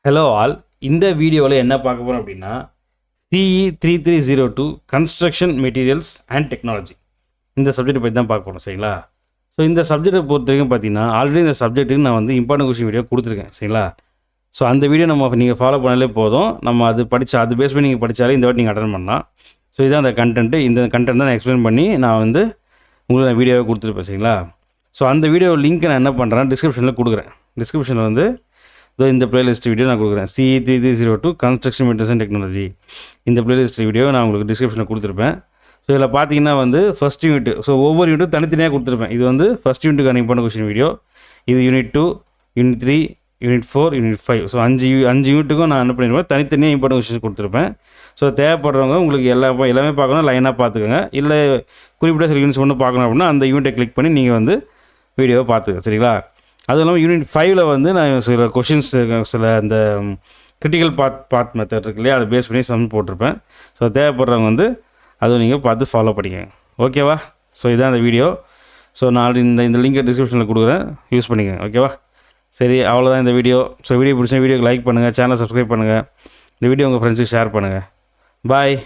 Hello all. இந்த வீடியோவில் என்ன பார்க்க போகிறோம் அப்படின்னா CE 3302 construction materials and technology இந்த சப்ஜெக்ட் பற்றி தான் பார்க்க போகிறோம். சரிங்களா? ஸோ இந்த சப்ஜெக்டை பொறுத்த வரைக்கும் பார்த்தீங்கன்னா ஆல்ரெடி இந்த சப்ஜெக்ட்டுக்கு நான் வந்து இம்பார்ட்டன்ட் கொஸ்டின் வீடியோ கொடுத்துருக்கேன். சரிங்களா? ஸோ அந்த வீடியோ நீங்கள் ஃபாலோ பண்ணாலே போதும். நம்ம அது அது பேஸ் பண்ணி நீங்கள் படித்தாலே இந்த வாட்டி நீங்கள் அட்டன் பண்ணலாம். ஸோ இதான் அந்த கண்டென்ட்டு. இந்த கண்டென்ட் தான் நான் எக்ஸ்பிளைன் பண்ணி நான் வந்து உங்களுக்கு நான் வீடியோவை கொடுத்துருப்பேன். சரிங்களா? ஸோ அந்த வீடியோ லிங்க் நான் என்ன பண்ணுறேன் டிஸ்கிரிப்ஷனில் கொடுக்குறேன். டிஸ்கிரிப்ஷனில் வந்து இந்த பிளேலிஸ்ட் வீடியோ நான் கொடுக்குறேன். CE 3302 construction materials and technology இந்த பிளேலிஸ்ட் வீடியோ நான் உங்களுக்கு டிஸ்கிரிப்ஷனில் கொடுத்துருப்பேன். ஸோ இதில் பார்த்தீங்கன்னா வந்து ஃபஸ்ட் யூனிட், ஸோ ஒவ்வொரு யூனிட்டும் தனித்தனியாக கொடுத்துருப்பேன். இது வந்து ஃபஸ்ட் யூனிட்டுக்கான இம்பார்ட்டன்ட் கொஸ்டின் வீடியோ. இது unit 2, unit 3, unit 4, unit 5. So அஞ்சு யூனிட்டுக்கும் நான் என்ன பண்ணிடுவேன், தனித்தனியாக இம்பார்ட்டன்ட் கொஸ்டின் கொடுத்துருப்பேன். ஸோ தேவைப்படுறவங்க உங்களுக்கு எல்லாமே பார்க்கணும், லைனாக பார்த்துக்கோங்க. இல்லை குறிப்பிட்ட சில யூனிட்ஸ் ஒன்று பார்க்கணும் அப்படின்னா அந்த யூனிட்டை கிளிக் பண்ணி நீங்கள் வந்து வீடியோவை பார்த்துக்க. சரிங்களா? அதுவும் இல்லாமல் யூனிட் 5ல் வந்து நான் சில கொஷின்ஸ், சில இந்த கிரிட்டிக்கல் பாத் மெத்தட் இருக்கு இல்லையா, அதை பேஸ் பண்ணி சம் போட்டிருப்பேன். ஸோ தேவைப்படுறவங்க வந்து அதுவும் நீங்கள் பார்த்து ஃபாலோ பண்ணிக்கங்க. ஓகேவா? ஸோ இதான் அந்த வீடியோ. ஸோ நான் இந்த லிங்கை டிஸ்கிரிப்ஷனில் கொடுக்குறேன், யூஸ் பண்ணிக்கங்க. ஓகேவா? சரி, அவ்வளோதான் இந்த வீடியோ. ஸோ வீடியோ பிடிச்சா வீடியோக்கு லைக் பண்ணுங்கள், சேனலை சப்ஸ்கிரைப் பண்ணுங்கள், இந்த வீடியோ உங்கள் ஃப்ரெண்ட்ஸுக்கு ஷேர் பண்ணுங்கள். பாய்.